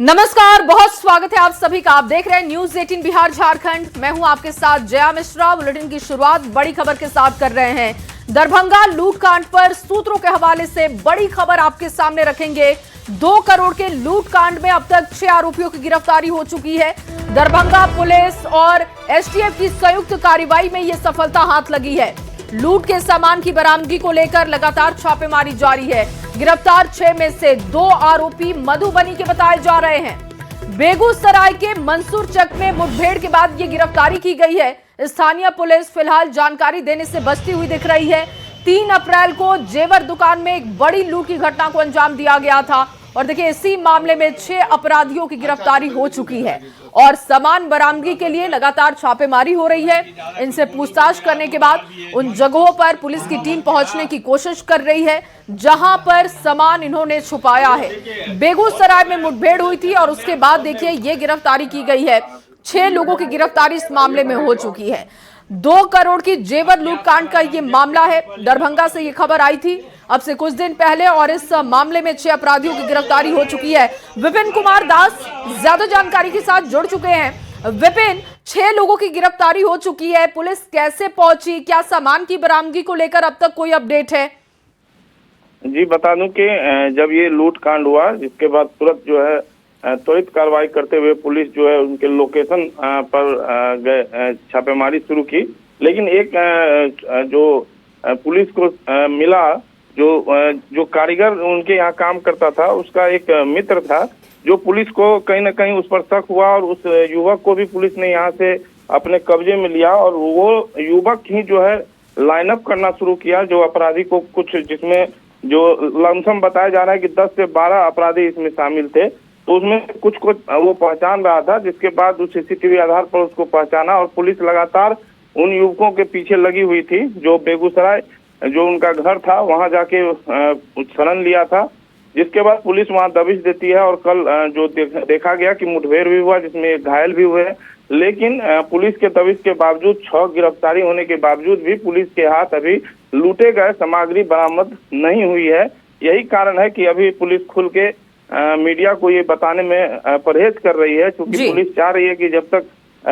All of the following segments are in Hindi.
नमस्कार, बहुत स्वागत है आप सभी का। आप देख रहे हैं न्यूज 18 बिहार झारखंड। मैं हूं आपके साथ जया मिश्रा। बुलेटिन की शुरुआत बड़ी खबर के साथ कर रहे हैं। दरभंगा लूटकांड पर सूत्रों के हवाले से बड़ी खबर आपके सामने रखेंगे। 2 करोड़ के लूटकांड में अब तक 6 आरोपियों की गिरफ्तारी हो चुकी है। दरभंगा पुलिस और एसटीएफ की संयुक्त कार्रवाई में यह सफलता हाथ लगी है। लूट के सामान की बरामदगी को लेकर लगातार छापेमारी जारी है। गिरफ्तार 6 में से 2 आरोपी मधुबनी के बताए जा रहे हैं। बेगूसराय के मंसूरचक में मुठभेड़ के बाद ये गिरफ्तारी की गई है। स्थानीय पुलिस फिलहाल जानकारी देने से बचती हुई दिख रही है। 3 अप्रैल को जेवर दुकान में एक बड़ी लूट की घटना को अंजाम दिया गया था और देखिए इसी मामले में 6 अपराधियों की गिरफ्तारी हो चुकी है और सामान बरामदगी के लिए लगातार छापेमारी हो रही है। इनसे पूछताछ करने के बाद उन जगहों पर पुलिस की टीम पहुंचने की कोशिश कर रही है जहां पर सामान इन्होंने छुपाया है। बेगूसराय में मुठभेड़ हुई थी और उसके बाद देखिए ये गिरफ्तारी की गई है। 6 लोगों की गिरफ्तारी इस मामले में हो चुकी है। 2 करोड़ की जेवर लूटकांड का ये मामला है। दरभंगा से ये खबर आई थी अब से कुछ दिन पहले और इस मामले में 6 अपराधियों की गिरफ्तारी हो चुकी है। विपिन कुमार दास ज्यादा जानकारी के साथ जुड़ चुके हैं। विपिन, 6 लोगों की गिरफ्तारी हो चुकी है। पुलिस कैसे पहुंची, क्या सामान की बरामदगी को लेकर अब तक कोई अपडेट है? जी बता दूं कि जब ये लूट कांड हुआ जिसके बाद तुरंत जो है त्वरित कार्रवाई करते हुए पुलिस जो है उनके लोकेशन पर गए छापेमारी शुरू की। लेकिन एक जो पुलिस को मिला जो कारीगर उनके यहाँ काम करता था उसका एक मित्र था जो पुलिस को कहीं ना कहीं उस पर शक हुआ और उस युवक को भी पुलिस ने यहाँ से अपने कब्जे में लिया और वो युवक ही जो है लाइन अप करना शुरू किया जो अपराधी को कुछ जिसमें जो लमसम बताया जा रहा है कि 10 से 12 अपराधी इसमें शामिल थे। तो उसमें कुछ को वो पहचान रहा था जिसके बाद उस सीसीटीवी आधार पर उसको पहचाना और पुलिस लगातार उन युवकों के पीछे लगी हुई थी जो बेगूसराय जो उनका घर था वहां जाके शरण लिया था। जिसके बाद पुलिस वहां दबिश देती है और कल जो देखा गया कि मुठभेड़ भी हुआ जिसमें घायल भी हुए। लेकिन पुलिस के दबिश के बावजूद 6 गिरफ्तारी होने के बावजूद भी पुलिस के हाथ अभी लूटे गए सामग्री बरामद नहीं हुई है। यही कारण है कि अभी पुलिस खुल के मीडिया को ये बताने में परहेज कर रही है क्योंकि पुलिस चाह रही है कि जब तक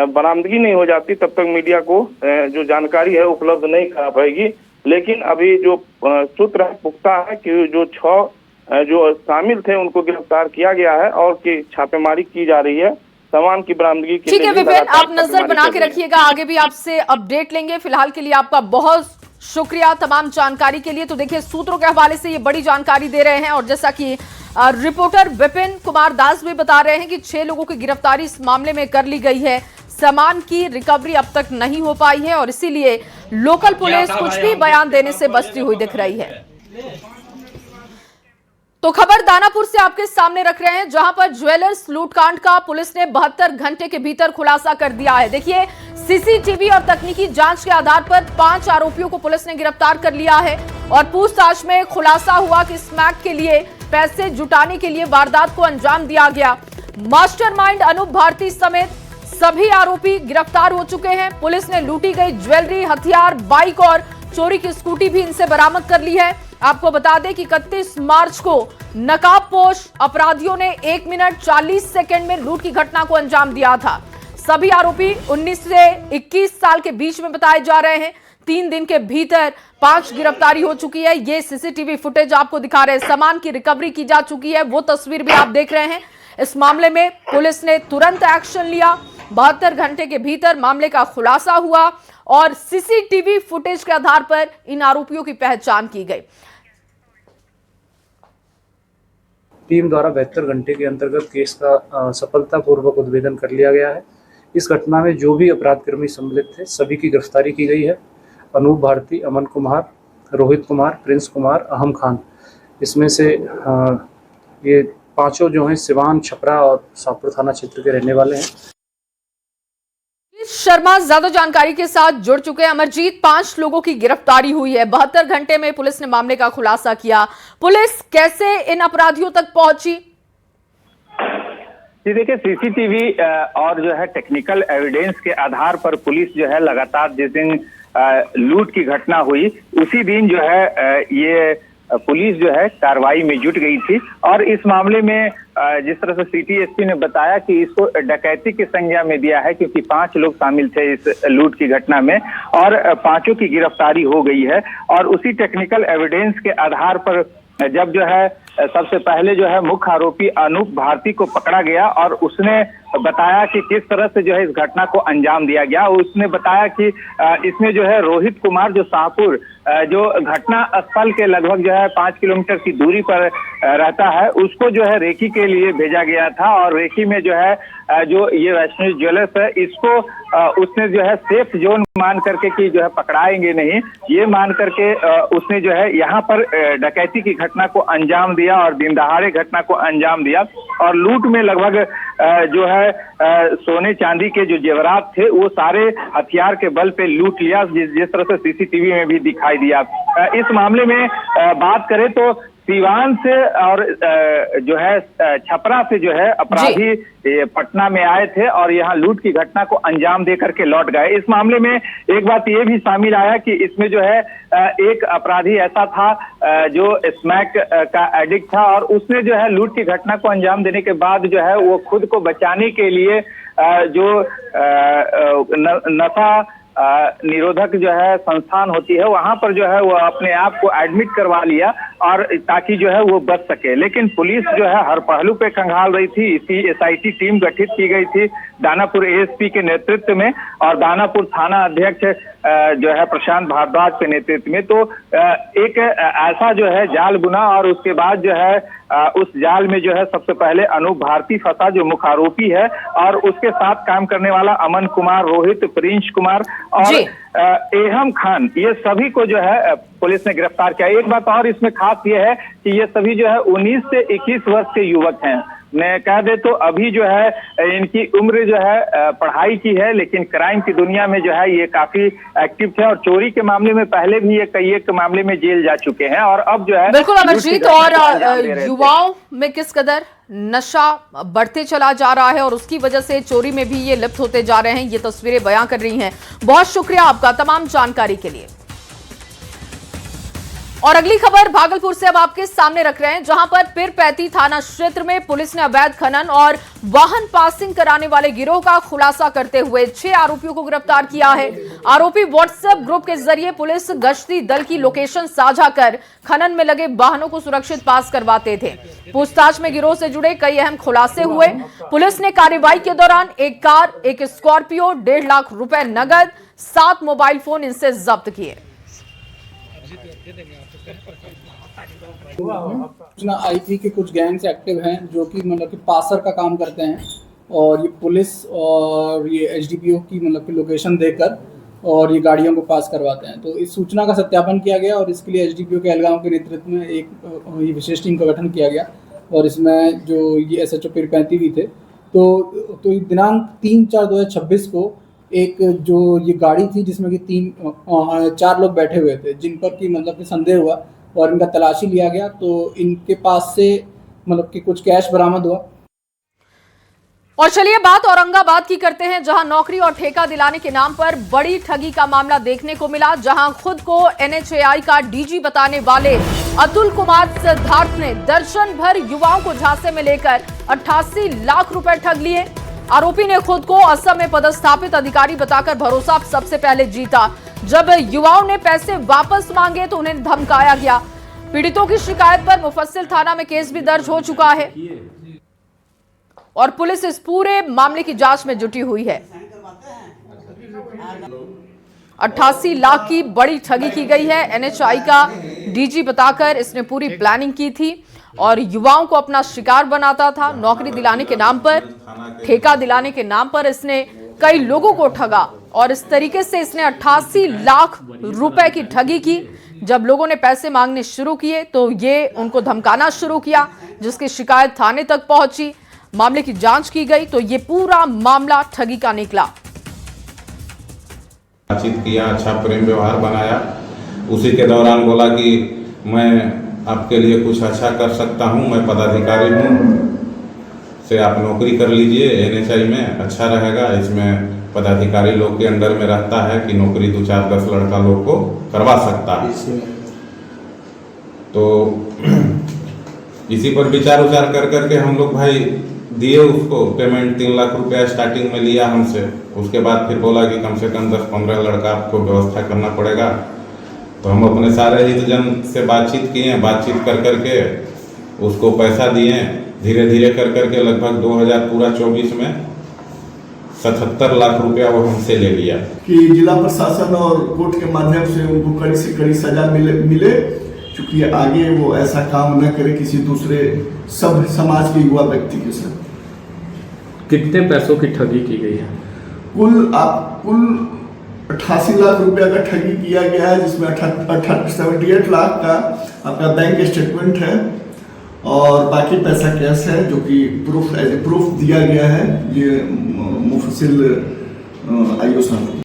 बरामदगी नहीं हो जाती तब तक मीडिया को जो जानकारी है उपलब्ध नहीं करा पाएगी। लेकिन अभी जो सूत्र है पुख्ता है कि जो 6 जो शामिल थे उनको गिरफ्तार किया गया है और की छापेमारी की जा रही है सामान की बरामदगी के लिए। ठीक है विपिन, आप नजर बना के रखिएगा, आगे भी आपसे अपडेट लेंगे। फिलहाल के लिए आपका बहुत शुक्रिया तमाम जानकारी के लिए। तो देखिए सूत्रों के हवाले से ये बड़ी जानकारी दे रहे हैं और जैसा कि रिपोर्टर विपिन कुमार दास भी बता रहे हैं कि 6 लोगों की गिरफ्तारी इस मामले में कर ली गई है। सामान की रिकवरी अब तक नहीं हो पाई है और इसीलिए लोकल पुलिस कुछ भी बयान देने से बचती हुई दिख रही है। तो खबर दानापुर से आपके सामने रख रहे हैं जहां पर ज्वेलर्स लूटकांड का पुलिस ने 72 घंटे के भीतर खुलासा कर दिया है। देखिए सीसीटीवी और तकनीकी जांच के आधार पर 5 आरोपियों को पुलिस ने गिरफ्तार कर लिया है और पूछताछ में खुलासा हुआ कि स्मैक के लिए पैसे जुटाने के लिए वारदात को अंजाम दिया गया। मास्टरमाइंड अनूप भारती समेत सभी आरोपी गिरफ्तार हो चुके हैं। पुलिस ने लूटी गई ज्वेलरी, हथियार, बाइक और चोरी की स्कूटी भी इनसे बरामद कर ली है। आपको बता दें कि 31 मार्च को नकाबपोश अपराधियों ने 1 मिनट 40 सेकंड में लूट की घटना को अंजाम दिया था। सभी आरोपी 19 से 21 साल के बीच में बताए जा रहे हैं। 3 दिन के भीतर 5 गिरफ्तारी हो चुकी है। ये सीसीटीवी फुटेज आपको दिखा रहे हैं। सामान की रिकवरी की जा चुकी है, वो तस्वीर भी आप देख रहे हैं। इस मामले में पुलिस ने तुरंत एक्शन लिया। 72 घंटे के भीतर मामले का खुलासा हुआ और सीसीटीवी फुटेज के आधार पर इन आरोपियों की पहचान की गई। टीम द्वारा 72 घंटे के अंतर्गत केस का सफलतापूर्वक उद्भेदन कर लिया गया है। इस घटना में जो भी अपराधकर्मी सम्मिलित थे सभी की गिरफ्तारी की गई है। अनूप भारती, अमन कुमार, रोहित कुमार, प्रिंस कुमार, अहम खान, इसमें से ये 5 जो हैं सिवान, छपरा और शाहपुर थाना क्षेत्र के रहने वाले हैं। शर्मा ज्यादा जानकारी के साथ जुड़ चुके हैं। अमरजीत, 5 लोगों की गिरफ्तारी हुई है। 72 घंटे में पुलिस ने मामले का खुलासा किया। पुलिस कैसे इन अपराधियों तक पहुंची? जी देखिए, सीसीटीवी और जो है टेक्निकल एविडेंस के आधार पर पुलिस जो है लगातार जिस दिन लूट की घटना हुई उसी दिन जो है ये पुलिस जो है कार्रवाई में जुट गई थी। और इस मामले में जिस तरह से सिटी एसपी ने बताया कि इसको डकैती की संज्ञा में दिया है, क्योंकि 5 लोग शामिल थे इस लूट की घटना में और 5 की गिरफ्तारी हो गई है। और उसी टेक्निकल एविडेंस के आधार पर जब जो है सबसे पहले जो है मुख्य आरोपी अनूप भारती को पकड़ा गया और उसने बताया कि किस तरह से जो है इस घटना को अंजाम दिया गया। उसने बताया कि इसमें जो है रोहित कुमार जो शाहपुर जो घटना स्थल के लगभग जो है 5 किलोमीटर की दूरी पर रहता है, उसको जो है रेकी के लिए भेजा गया था। और रेकी में जो है जो ये वैष्णवी ज्वेलर्स है, इसको उसने जो है सेफ जोन मान करके कि जो है पकड़ाएंगे नहीं, ये मान करके उसने जो है यहाँ पर डकैती की घटना को अंजाम दिया और दिन दहाड़े घटना को अंजाम दिया। और लूट में लगभग जो है सोने चांदी के जो जेवरात थे वो सारे हथियार के बल पे लूट लिया, जिस तरह से सीसीटीवी में भी दिखाई दिया। इस मामले में बात करें तो सीवान से और जो है छपरा से जो है अपराधी पटना में आए थे और यहाँ लूट की घटना को अंजाम दे करके लौट गए। इस मामले में एक बात ये भी शामिल आया कि इसमें जो है एक अपराधी ऐसा था जो स्मैक का एडिक्ट था और उसने जो है लूट की घटना को अंजाम देने के बाद जो है वो खुद को बचाने के लिए जो नशा निरोधक जो है संस्थान होती है वहां पर जो है वो अपने आप को एडमिट करवा लिया और ताकि जो है वो बच सके। लेकिन पुलिस जो है हर पहलू पे खंगाल रही थी। इसी एसआईटी टीम गठित की गई थी दानापुर एएसपी के नेतृत्व में और दानापुर थाना अध्यक्ष जो है प्रशांत भारद्वाज के नेतृत्व में। तो एक ऐसा जो है जाल बुना और उसके बाद जो है उस जाल में जो है सबसे पहले अनूप भारती फंसा जो मुख्य आरोपी है और उसके साथ काम करने वाला अमन कुमार, रोहित, प्रिंस कुमार और एहम खान, ये सभी को जो है पुलिस ने गिरफ्तार किया। एक बात और इसमें खास ये है कि ये सभी जो है 19 से 21 वर्ष के युवक हैं। मैं कह दे तो अभी जो है इनकी उम्र जो है पढ़ाई की है, लेकिन क्राइम की दुनिया में जो है ये काफी एक्टिव थे और चोरी के मामले में पहले भी ये कई एक मामले में जेल जा चुके हैं। और अब जो है बिल्कुल अमरजीत, और युवाओं में किस कदर नशा बढ़ते चला जा रहा है और उसकी वजह से चोरी में भी ये लिप्त होते जा रहे हैं, ये तस्वीरें बयां कर रही हैं। बहुत शुक्रिया आपका तमाम जानकारी के लिए। और अगली खबर भागलपुर से अब आपके सामने रख रहे हैं, जहां पर पीरपैंती थाना क्षेत्र में पुलिस ने अवैध खनन और वाहन पासिंग कराने वाले गिरोह का खुलासा करते हुए 6 आरोपियों को गिरफ्तार किया है। आरोपी व्हाट्सएप ग्रुप के जरिए पुलिस गश्ती दल की लोकेशन साझा कर खनन में लगे वाहनों को सुरक्षित पास करवाते थे। पूछताछ में गिरोह से जुड़े कई अहम खुलासे हुए। पुलिस ने कार्रवाई के दौरान एक कार, एक स्कॉर्पियो, 1.5 लाख रुपए नगद, 7 मोबाइल फोन इनसे जब्त किए। सूचना आई थी कि कुछ गैंग्स एक्टिव हैं जो कि मतलब कि पासर का काम करते हैं और ये पुलिस और ये एसडीपीओ की मतलब कि लोकेशन देकर और ये गाड़ियों को पास करवाते हैं। तो इस सूचना का सत्यापन किया गया और इसके लिए एसडीपीओ के अलगांव के नेतृत्व में एक ये विशेष टीम का गठन किया गया और इसमें जो ये एसएचओ पीरपैंती भी थे। तो दिनांक 3/4/2026 को एक जो ये गाड़ी थी जिसमें कि 4 लोग बैठे हुए थे, जिन पर कि मतलब कि संदेह हुआ और इनका तलाशी लिया गया तो इनके पास से मतलब कि कुछ कैश बरामद हुआ। और चलिए बात औरंगाबाद की करते हैं, जहां नौकरी और ठेका दिलाने के नाम पर बड़ी ठगी का मामला देखने को मिला। जहां खुद को एनएचएआई का डीजी बताने वाले अतुल कुमार सिद्धार्थ ने दर्जन भर युवाओं को झांसे में लेकर 88 लाख रुपए ठग लिए। आरोपी ने खुद को असम में पदस्थापित अधिकारी बताकर भरोसा सबसे पहले जीता। जब युवाओं ने पैसे वापस मांगे तो उन्हें धमकाया गया। पीड़ितों की शिकायत पर मुफस्सिल थाना में केस भी दर्ज हो चुका है और पुलिस इस पूरे मामले की जांच में जुटी हुई है। 88 लाख की बड़ी ठगी की गई है। एनएचआई का डीजी बताकर इसने पूरी प्लानिंग की थी और युवाओं को अपना शिकार बनाता था। नौकरी दिलाने के नाम पर, ठेका दिलाने के नाम पर इसने कई लोगों को ठगा और इस तरीके से इसने 88 लाख रुपए की ठगी की। जब लोगों ने पैसे मांगने शुरू किए तो ये उनको धमकाना शुरू किया, जिसकी शिकायत थाने तक पहुंची। मामले की जांच की गई तो ये पूरा मामला ठगी का निकला। बातचीत किया, अच्छा प्रेम व्यवहार बनाया। उसी के दौरान बोला कि मैं आपके लिए कुछ अच्छा कर सकता हूं, मैं पदाधिकारी हूं, से आप नौकरी कर लीजिए एनएचआई में, अच्छा रहेगा। इसमें पदाधिकारी लोग के अंडर में रहता है कि नौकरी 2, 4, 10 लड़का लोग को करवा सकता है। तो इसी पर विचार उचार कर करके हम लोग भाई दिए उसको पेमेंट। 3 लाख रुपया स्टार्टिंग में लिया हमसे। उसके बाद फिर बोला कि कम से कम 10-15 लड़का आपको व्यवस्था करना पड़ेगा। तो हम अपने सारे हितजन से बातचीत किए, बातचीत कर करके उसको पैसा दिए। धीरे धीरे कर करके लगभग 2024 में 77 लाख रुपया वो हमसे ले लिया। कि जिला प्रशासन और कोर्ट के माध्यम से उनको कड़ी से कड़ी सजा मिले क्योंकि आगे वो ऐसा काम न करे किसी दूसरे सब समाज के युवा व्यक्ति के साथ। कितने पैसों की ठगी की गई है? कुल 88 लाख रुपया का ठगी किया गया है, जिसमें 78 लाख का आपका बैंक स्टेटमेंट है और बाकी पैसा कैश है, जो कि प्रूफ दिया गया है ये मुफस्सिल आईओ साहब।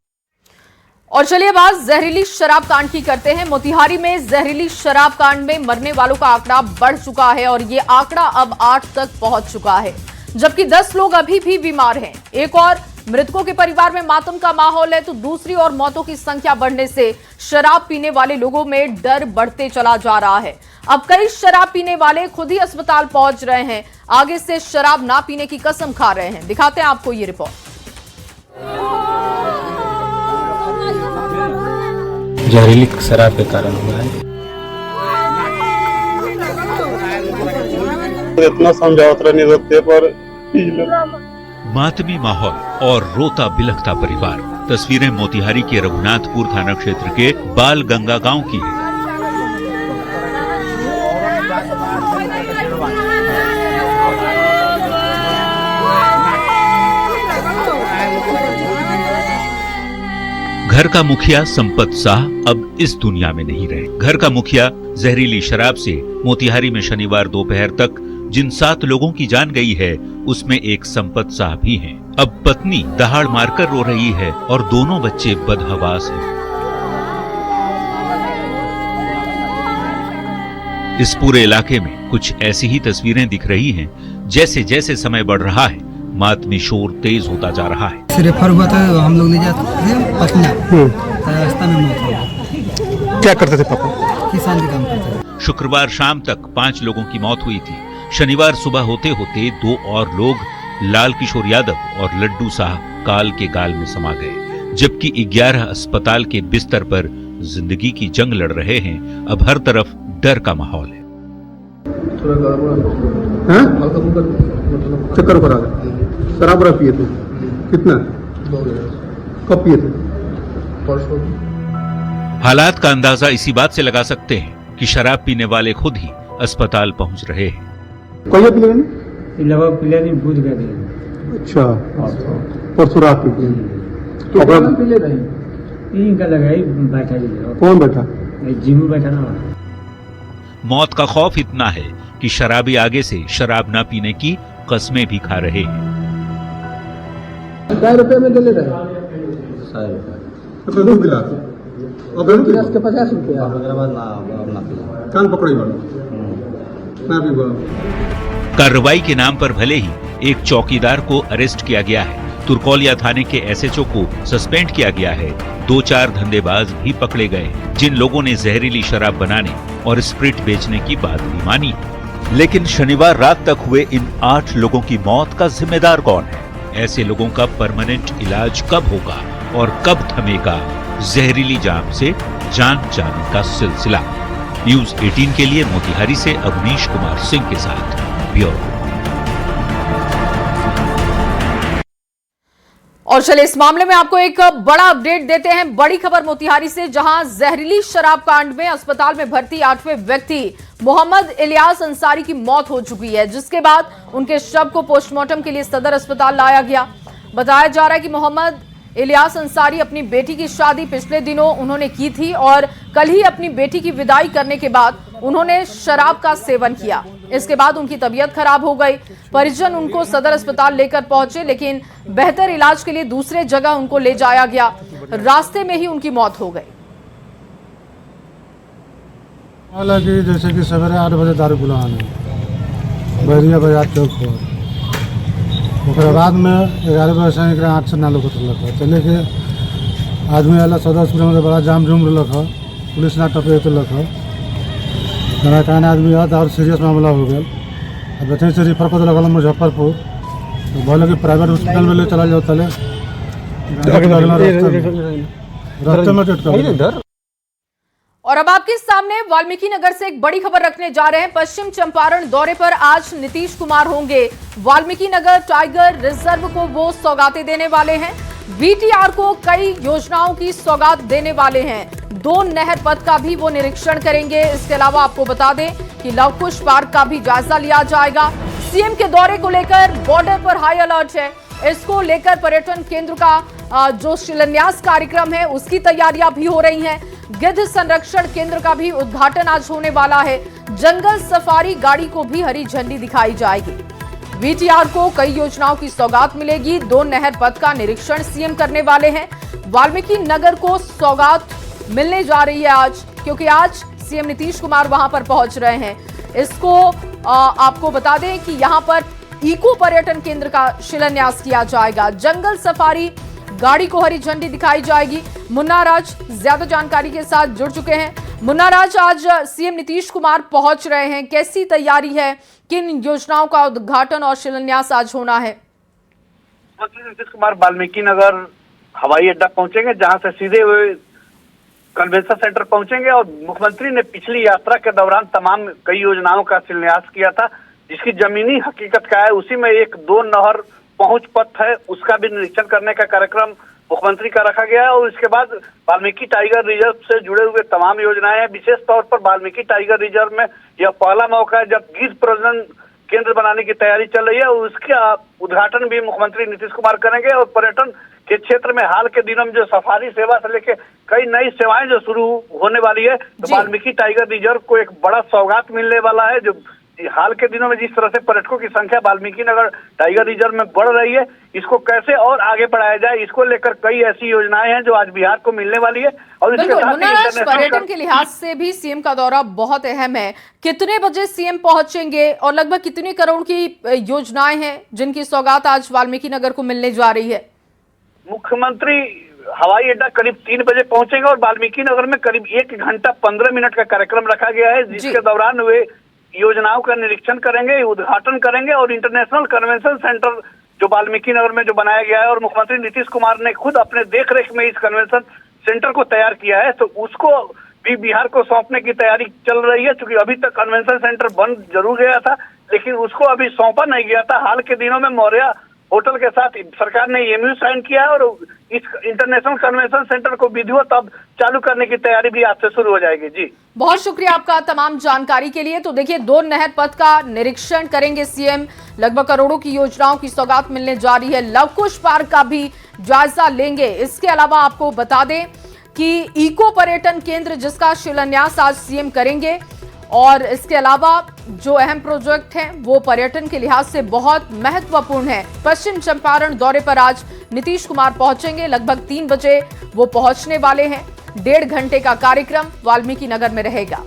और चलिए बात जहरीली शराब कांड की करते हैं। मोतिहारी में जहरीली शराब कांड में मरने वालों का आंकड़ा बढ़ चुका है और ये आंकड़ा अब 8 तक पहुंच चुका है, जबकि 10 लोग अभी भी बीमार हैं। एक और मृतकों के परिवार में मातम का माहौल है, तो दूसरी ओर मौतों की संख्या बढ़ने से शराब पीने वाले लोगों में डर बढ़ते चला जा रहा है। अब कई शराब पीने वाले खुद ही अस्पताल पहुंच रहे हैं, आगे से शराब ना पीने की कसम खा रहे हैं। दिखाते हैं आपको ये रिपोर्ट। जहरीली शराब के कारण हुआ है। इतना समझावत रहने देते पर मातमी माहौल और रोता बिलखता परिवार। तस्वीरें मोतिहारी के रघुनाथपुर थाना क्षेत्र के बाल गंगा गांव की है। घर का मुखिया संपत शाह अब इस दुनिया में नहीं रहे। घर का मुखिया जहरीली शराब से मोतिहारी में शनिवार दोपहर तक जिन 7 लोगों की जान गई है, उसमें एक संपत शाह भी हैं। अब पत्नी दहाड़ मारकर रो रही है और दोनों बच्चे बदहवास हैं। इस पूरे इलाके में कुछ ऐसी ही तस्वीरें दिख रही हैं। जैसे जैसे समय बढ़ रहा है, मातमी शोर तेज होता जा रहा है। रेफर हुआ था, हम लोग ले जाते थे पटना, रास्ता में मौत हो गई। क्या करते थे पापा? किसान के काम करते थे। शुक्रवार शाम तक 5 लोगों की मौत हुई थी। शनिवार सुबह होते होते 2 और लोग लाल किशोर यादव और लड्डू शाह काल के गाल में समा गए, जबकि 11 अस्पताल के बिस्तर पर जिंदगी की जंग लड़ रहे हैं। अब हर तरफ डर का माहौल है। चक्कर करा शराब पिए थे? कितना? कब पिए थे? हालात का अंदाजा इसी बात से लगा सकते हैं कि शराब पीने वाले खुद ही अस्पताल पहुंच रहे हैं। कहिए पिले नहीं बुझ गए। अच्छा, परसों रात पी बैठा। कौन बैठा? जिमू बैठा ना। मौत का खौफ इतना है कि शराबी आगे से शराब न पीने की कस्में भी खा रहे हैं। 100 रुपए में ले रहे? 2 गिलास के 50 रुपया। कान पकड़े कार्रवाई के नाम पर भले ही एक चौकीदार को अरेस्ट किया गया है, तुरकोलिया थाने के एसएचओ को सस्पेंड किया गया है, 2-4 धंधेबाज भी पकड़े गए जिन लोगों ने जहरीली शराब बनाने और स्प्रिट बेचने की बात भी मानी। लेकिन शनिवार रात तक हुए इन 8 लोगों की मौत का जिम्मेदार कौन है? ऐसे लोगों का परमानेंट इलाज कब होगा और कब थमेगा जहरीली जाम से जान जाने का सिलसिला? न्यूज़ 18 के लिए मोतिहारी से अवनीश कुमार सिंह के साथ ब्यूरो। और चलिए इस मामले में आपको एक बड़ा अपडेट देते हैं। बड़ी खबर मोतिहारी से, जहां जहरीली शराब कांड में अस्पताल में भर्ती 8वें व्यक्ति मोहम्मद इलियास अंसारी की मौत हो चुकी है, जिसके बाद उनके शव को पोस्टमार्टम के लिए सदर अस्पताल लाया गया। बताया जा रहा है कि मोहम्मद इलियास अंसारी अपनी बेटी की शादी पिछले दिनों उन्होंने की थी और कल ही अपनी बेटी की विदाई करने के बाद उन्होंने शराब का सेवन किया। इसके बाद उनकी तबीयत खराब हो गई। परिजन उनको सदर अस्पताल लेकर पहुंचे, लेकिन बेहतर इलाज के लिए दूसरे जगह उनको ले जाया गया। रास्ते में ही उनकी मौत हो गई। हालांकि जैसे कि सवेरे 8 बजे दारू बुलाने बैरिया बाजार चौक हो, बाद में 11 बजे से 8 से 9 लोग चले के आदमी वाला सदर अस्पताल में बड़ा जाम जुम रख, पुलिस ना टपे तो मेरा कहना आदमी याद और सीरियस मामला हो गया। अब बच्चे से रिफर कर लगा मुजफ्फरपुर, तो बोले कि प्राइवेट हॉस्पिटल में ले चला जाओ, तले रास्ते में टेट कर। और अब आपके सामने वाल्मीकि नगर से एक बड़ी खबर रखने जा रहे हैं। पश्चिम चंपारण दौरे पर आज नीतीश कुमार होंगे। वाल्मीकि नगर टाइगर रिजर्व को वो सौगातें देने वाले हैं। वीटीआर को कई योजनाओं की सौगात देने वाले हैं। 2 नहर पथ का भी वो निरीक्षण करेंगे। इसके अलावा आपको बता दें कि लव कुश पार्क का भी जायजा लिया जाएगा। सीएम के दौरे को लेकर बॉर्डर पर हाई अलर्ट है। इसको लेकर पर्यटन केंद्र का जो शिलान्यास कार्यक्रम है उसकी तैयारियां भी हो रही हैं। गिद्ध संरक्षण केंद्र का भी उद्घाटन आज होने वाला है। जंगल सफारी गाड़ी को भी हरी झंडी दिखाई जाएगी। वीटीआर को कई योजनाओं की सौगात मिलेगी। 2 नहर पथ का निरीक्षण सीएम करने वाले हैं। वाल्मीकि नगर को सौगात मिलने जा रही है आज, क्योंकि आज सीएम नीतीश कुमार वहां पर पहुंच रहे हैं। इसको आपको बता दें कि यहां पर इको पर्यटन केंद्र का शिलान्यास किया जाएगा। जंगल सफारी गाड़ी को हरी झंडी दिखाई जाएगी। मुन्ना राज ज्यादा जानकारी के साथ जुड़ चुके हैं। मुन्ना राज, आज सीएम नीतीश कुमार पहुंच रहे हैं, कैसी तैयारी है? किन योजनाओं का उद्घाटन और शिलान्यास आज होना है? नीतीश कुमार वाल्मीकि नगर हवाई अड्डा पहुंचेंगे, जहां से सीधे वे कन्वेंशन सेंटर पहुंचेंगे। और मुख्यमंत्री ने पिछली यात्रा के दौरान तमाम कई योजनाओं का शिलान्यास किया था, जिसकी जमीनी हकीकत क्या है, उसी में एक 2 नहर पहुंच पथ है, उसका भी निरीक्षण करने का कार्यक्रम मुख्यमंत्री का रखा गया है। और इसके बाद वाल्मीकि टाइगर रिजर्व से जुड़े हुए तमाम योजनाएं हैं। विशेष तौर पर वाल्मीकि टाइगर रिजर्व में यह पहला मौका है जब गिद्ध प्रजनन केंद्र बनाने की तैयारी चल रही है, और उसका उद्घाटन भी मुख्यमंत्री नीतीश कुमार करेंगे। और पर्यटन के क्षेत्र में हाल के दिनों में जो सफारी सेवा से लेकर कई नई सेवाएं जो शुरू होने वाली है, तो वाल्मीकि टाइगर रिजर्व को एक बड़ा सौगात मिलने वाला है। जो हाल के दिनों में जिस तरह से पर्यटकों की संख्या वाल्मीकि नगर टाइगर रिजर्व में बढ़ रही है, इसको कैसे और आगे बढ़ाया जाए, इसको लेकर कई ऐसी योजनाएं हैं जो आज बिहार को मिलने वाली है। और इसके साथ पर्यटन के लिहाज से भी सीएम का दौरा बहुत अहम है। कितने बजे सीएम पहुंचेंगे और लगभग कितनी करोड़ की योजनाएं हैं जिनकी सौगात आज वाल्मीकि नगर को मिलने जा रही है? मुख्यमंत्री हवाई अड्डा करीब 3 बजे पहुंचेंगे और वाल्मीकि नगर में करीब 1 घंटा 15 मिनट का कार्यक्रम रखा गया है, जिसके दौरान वे योजनाओं का निरीक्षण करेंगे, उद्घाटन करेंगे। और इंटरनेशनल कन्वेंशन सेंटर जो वाल्मीकि नगर में जो बनाया गया है, और मुख्यमंत्री नीतीश कुमार ने खुद अपने देखरेख में इस कन्वेंशन सेंटर को तैयार किया है, तो उसको भी बिहार को सौंपने की तैयारी चल रही है। क्योंकि अभी तक कन्वेंशन सेंटर बंद जरूर गया था, लेकिन उसको अभी सौंपा नहीं गया था। हाल के दिनों में मौर्या होटल के साथ सरकार ने एमयू साइन किया है, और इस इंटरनेशनल कन्वेंशन सेंटर को विधिवत अब चालू करने की तैयारी भी आज से शुरू हो जाएगी। जी, बहुत शुक्रिया आपका तमाम जानकारी के लिए। तो देखिए, 2 नहर पथ का निरीक्षण करेंगे सीएम। लगभग करोड़ों की योजनाओं की सौगात मिलने जा रही है। लव कुश पार्क का भी जायजा लेंगे। इसके अलावा आपको बता दें कि इको पर्यटन केंद्र जिसका शिलान्यास आज सीएम करेंगे, और इसके अलावा जो अहम प्रोजेक्ट हैं वो पर्यटन के लिहाज से बहुत महत्वपूर्ण है। पश्चिम चंपारण दौरे पर आज नीतीश कुमार पहुंचेंगे। लगभग 3 बजे वो पहुंचने वाले हैं। 1.5 घंटे का कार्यक्रम वाल्मीकि नगर में रहेगा।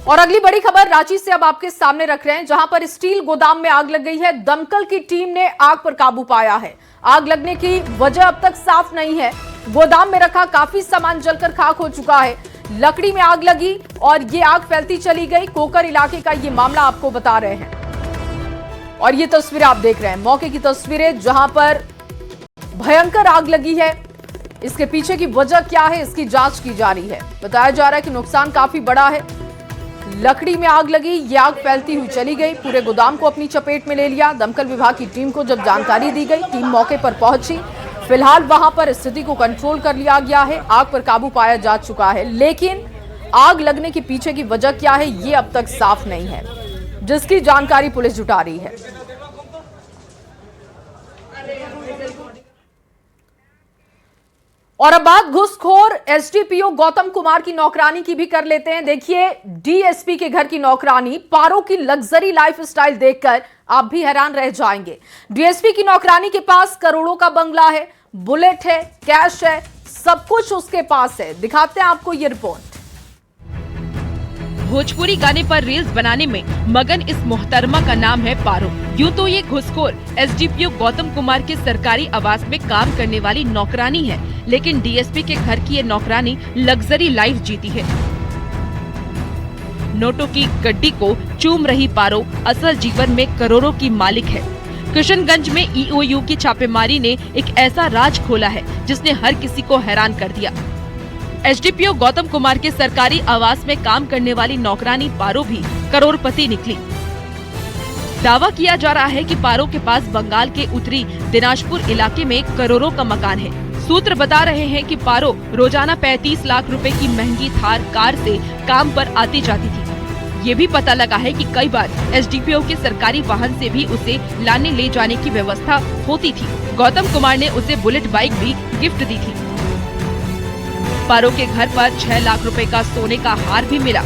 और अगली बड़ी खबर रांची से अब आपके सामने रख रहे हैं, जहां पर स्टील गोदाम में आग लग गई है। दमकल की टीम ने आग पर काबू पाया है। आग लगने की वजह अब तक साफ नहीं है। गोदाम में रखा काफी सामान जलकर खाक हो चुका है। लकड़ी में आग लगी और ये आग फैलती चली गई। कोकर इलाके का ये मामला आपको बता रहे हैं। और ये तस्वीरें आप देख रहे हैं, मौके की तस्वीरें, जहां पर भयंकर आग लगी है। इसके पीछे की वजह क्या है, इसकी जांच की जा रही है। बताया जा रहा है कि नुकसान काफी बड़ा है। लकड़ी में आग लगी, ये आग फैलती हुई चली गई, पूरे गोदाम को अपनी चपेट में ले लिया। दमकल विभाग की टीम को जब जानकारी दी गई, टीम मौके पर पहुंची। फिलहाल वहां पर स्थिति को कंट्रोल कर लिया गया है। आग पर काबू पाया जा चुका है, लेकिन आग लगने के पीछे की वजह क्या है ये अब तक साफ नहीं है, जिसकी जानकारी पुलिस जुटा रही है। और अब बात घूसखोर एसडीपीओ गौतम कुमार की नौकरानी की भी कर लेते हैं। देखिए, डीएसपी के घर की नौकरानी पारो की लग्जरी लाइफस्टाइल देखकर आप भी हैरान रह जाएंगे। डीएसपी की नौकरानी के पास करोड़ों का बंगला है, बुलेट है, कैश है, सब कुछ उसके पास है। दिखाते हैं आपको ये रिपोर्ट। भोजपुरी गाने पर रील्स बनाने में मगन इस मोहतरमा का नाम है पारो। यूँ तो ये घुसखोर एसडीपीओ गौतम कुमार के सरकारी आवास में काम करने वाली नौकरानी है, लेकिन डीएसपी के घर की ये नौकरानी लग्जरी लाइफ जीती है। नोटों की गड्डी को चूम रही पारो असल जीवन में करोड़ों की मालिक है। किशनगंज में ईओयू की छापेमारी ने एक ऐसा राज खोला है जिसने हर किसी को हैरान कर दिया। एसडीपीओ गौतम कुमार के सरकारी आवास में काम करने वाली नौकरानी पारो भी करोड़पति निकली। दावा किया जा रहा है कि पारो के पास बंगाल के उत्तरी दिनाजपुर इलाके में करोड़ों का मकान है। सूत्र बता रहे हैं कि पारो रोजाना 35 लाख रुपए की महंगी थार कार से काम पर आती जाती थी। ये भी पता लगा है कि कई बार एसडीपीओ के सरकारी वाहन से भी उसे लाने ले जाने की व्यवस्था होती थी। गौतम कुमार ने उसे बुलेट बाइक भी गिफ्ट दी थी। पारो के घर पर 6 लाख रुपए का सोने का हार भी मिला।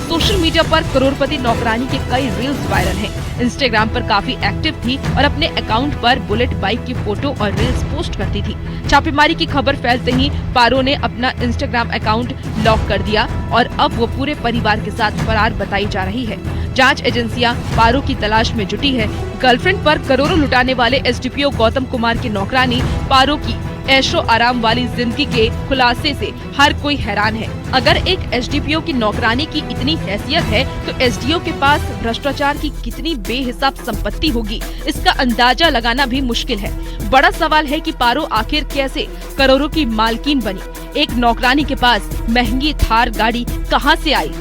सोशल मीडिया पर करोड़पति नौकरानी के कई रील्स वायरल हैं। इंस्टाग्राम पर काफी एक्टिव थी और अपने अकाउंट पर बुलेट बाइक की फोटो और रील्स पोस्ट करती थी। छापेमारी की खबर फैलते ही पारो ने अपना इंस्टाग्राम अकाउंट लॉक कर दिया और अब वो पूरे परिवार के साथ फरार बताई जा रही है। जांच एजेंसियां पारो की तलाश में जुटी है। गर्लफ्रेंड पर करोड़ों लुटाने वाले एसडीपीओ गौतम कुमार की नौकरानी पारो की ऐशो आराम वाली जिंदगी के खुलासे से हर कोई हैरान है। अगर एक एसडीपीओ की नौकरानी की इतनी हैसियत है तो एसडीओ के पास भ्रष्टाचार की कितनी बेहिसाब संपत्ति होगी, इसका अंदाजा लगाना भी मुश्किल है। बड़ा सवाल है कि पारो आखिर कैसे करोड़ों की मालकिन बनी। एक नौकरानी के पास महंगी थार गाड़ी कहां से आई?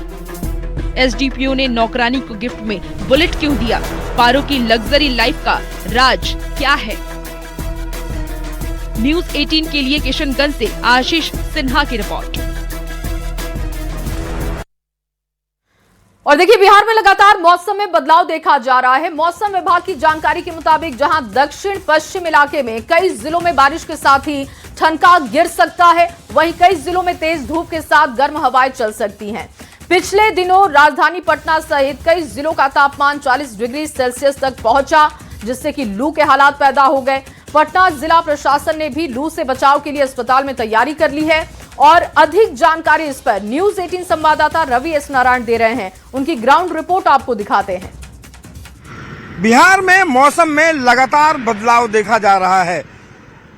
एसडीपीओ ने नौकरानी को गिफ्ट में बुलेट क्यों दिया? पारो की लग्जरी लाइफ का राज क्या है? न्यूज़ 18 के लिए किशनगंज से आशीष सिन्हा की रिपोर्ट। और देखिए, बिहार में लगातार मौसम में बदलाव देखा जा रहा है। मौसम विभाग की जानकारी के मुताबिक जहां दक्षिण पश्चिम इलाके में कई जिलों में बारिश के साथ ही ठनका गिर सकता है, वहीं कई जिलों में तेज धूप के साथ गर्म हवाएं चल सकती हैं। पिछले दिनों राजधानी पटना सहित कई जिलों का तापमान 40 डिग्री सेल्सियस तक पहुंचा, जिससे कि लू के हालात पैदा हो गए। पटना जिला प्रशासन ने भी लू से बचाव के लिए अस्पताल में तैयारी कर ली है और अधिक जानकारी इस पर न्यूज़ 18 संवाददाता रवि एस नारायण दे रहे हैं। उनकी ग्राउंड रिपोर्ट आपको दिखाते हैं। बिहार में मौसम में लगातार बदलाव देखा जा रहा है।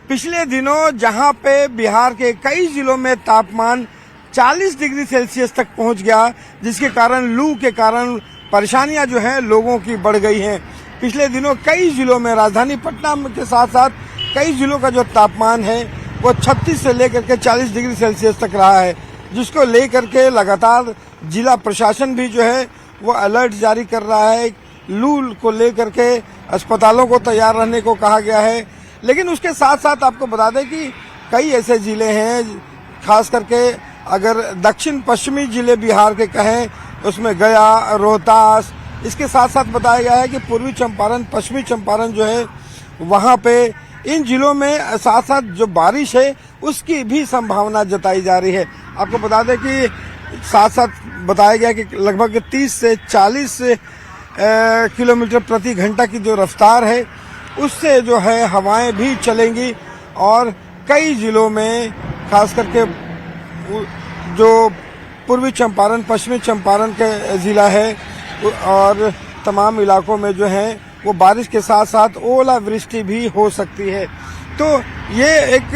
पिछले दिनों जहां पे बिहार के कई जिलों में तापमान 40 डिग्री सेल्सियस तक पहुंच गया, जिसके कारण लू के कारण परेशानियां जो हैं लोगों की बढ़ गई हैं। पिछले दिनों कई जिलों में राजधानी पटना के साथ साथ कई जिलों का जो तापमान है वो 36 से लेकर के 40 डिग्री सेल्सियस तक रहा है, जिसको लेकर के लगातार जिला प्रशासन भी जो है वो अलर्ट जारी कर रहा है। लू को लेकर के अस्पतालों को तैयार रहने को कहा गया है। लेकिन उसके साथ साथ आपको बता दें कि कई ऐसे जिले हैं, खास करके अगर दक्षिण पश्चिमी जिले बिहार के कहें उसमें गया, रोहतास, इसके साथ साथ बताया गया है कि पूर्वी चंपारण, पश्चिमी चंपारण जो है वहां पे इन जिलों में साथ साथ जो बारिश है उसकी भी संभावना जताई जा रही है। आपको बता दें कि साथ साथ बताया गया कि लगभग 30 से 40 किलोमीटर प्रति घंटा की जो रफ्तार है उससे जो है हवाएं भी चलेंगी और कई जिलों में खास करके जो पूर्वी चंपारण, पश्चिमी चंपारण के जिला है और तमाम इलाकों में जो है वो बारिश के साथ साथ ओलावृष्टि भी हो सकती है। तो ये एक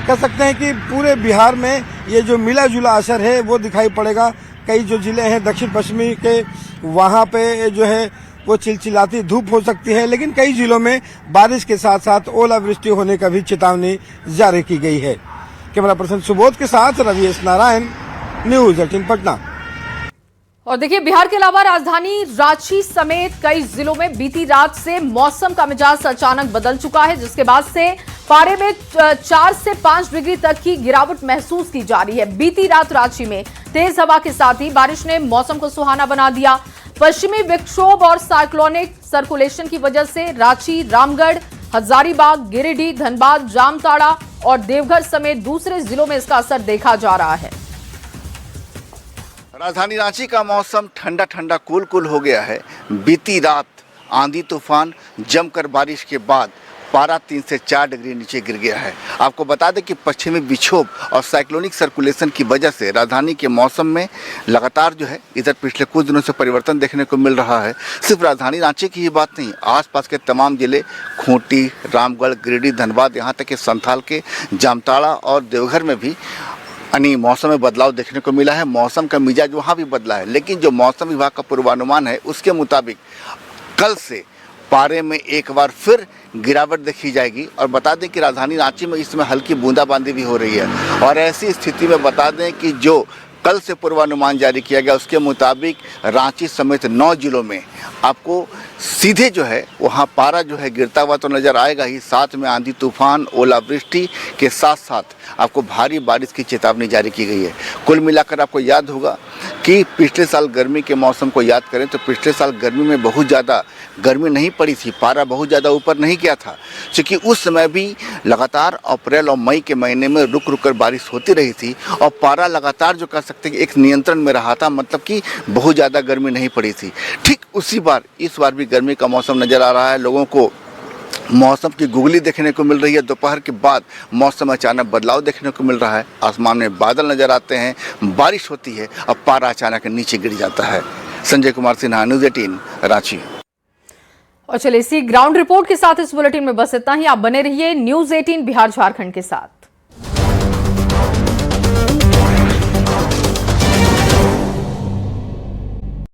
कह सकते हैं कि पूरे बिहार में ये जो मिला जुला असर है वो दिखाई पड़ेगा। कई जो जिले हैं दक्षिण पश्चिमी के वहाँ पे जो है वो चिलचिलाती धूप हो सकती है, लेकिन कई जिलों में बारिश के साथ साथ ओलावृष्टि होने का भी चेतावनी जारी की गई है। कैमरा पर्सन सुबोध के साथ रवि एस नारायण, न्यूज़ 18 पटना। और देखिए, बिहार के अलावा राजधानी रांची समेत कई जिलों में बीती रात से मौसम का मिजाज अचानक बदल चुका है, जिसके बाद से पारे में 4 से 5 डिग्री तक की गिरावट महसूस की जा रही है। बीती रात रांची में तेज हवा के साथ ही बारिश ने मौसम को सुहाना बना दिया। पश्चिमी विक्षोभ और साइक्लोनिक सर्कुलेशन की वजह से रांची, रामगढ़, हजारीबाग, गिरिडीह, धनबाद, जामताड़ा और देवघर समेत दूसरे जिलों में इसका असर देखा जा रहा है। राजधानी रांची का मौसम ठंडा ठंडा कूल कूल हो गया है। बीती रात आंधी तूफान जमकर बारिश के बाद पारा 3 से 4 डिग्री नीचे गिर गया है। आपको बता दें कि पश्चिमी विक्षोभ और साइक्लोनिक सर्कुलेशन की वजह से राजधानी के मौसम में लगातार जो है इधर पिछले कुछ दिनों से परिवर्तन देखने को मिल रहा है। सिर्फ राजधानी रांची की ही बात नहीं, आसपास के तमाम जिले खूंटी, रामगढ़, गिरिडीह, धनबाद, यहाँ तक कि संथाल के जामताड़ा और देवघर में भी यानी मौसम में बदलाव देखने को मिला है। मौसम का मिजाज वहाँ भी बदला है, लेकिन जो मौसम विभाग का पूर्वानुमान है उसके मुताबिक कल से पारे में एक बार फिर गिरावट देखी जाएगी। और बता दें कि राजधानी रांची में इस समय हल्की बूंदाबांदी भी हो रही है। और ऐसी स्थिति में बता दें कि जो कल से पूर्वानुमान जारी किया गया उसके मुताबिक रांची समेत 9 जिलों में आपको सीधे जो है वहाँ पारा जो है गिरता हुआ तो नज़र आएगा ही, साथ में आंधी तूफान ओलावृष्टि के साथ साथ आपको भारी बारिश की चेतावनी जारी की गई है। कुल मिलाकर आपको याद होगा कि पिछले साल गर्मी के मौसम को याद करें तो पिछले साल गर्मी में बहुत ज़्यादा गर्मी नहीं पड़ी थी, पारा बहुत ज़्यादा ऊपर नहीं गया था, क्योंकि उस समय भी लगातार अप्रैल और मई के महीने में रुक रुक कर बारिश होती रही थी और पारा लगातार जो कह सकते हैं एक नियंत्रण में रहा था, मतलब कि बहुत ज़्यादा गर्मी नहीं पड़ी थी। ठीक उसी बार इस बार भी गर्मी का मौसम नज़र आ रहा है। लोगों को मौसम की गुगली देखने को मिल रही है। दोपहर के बाद मौसम अचानक बदलाव देखने को मिल रहा है, आसमान में बादल नजर आते हैं, बारिश होती है और पारा अचानक नीचे गिर जाता है। संजय कुमार सिन्हा, न्यूज़ 18 रांची। और चलिए इसी ग्राउंड रिपोर्ट के साथ इस बुलेटिन में बस इतना ही। आप बने रहिए न्यूज़ 18 बिहार झारखंड के साथ।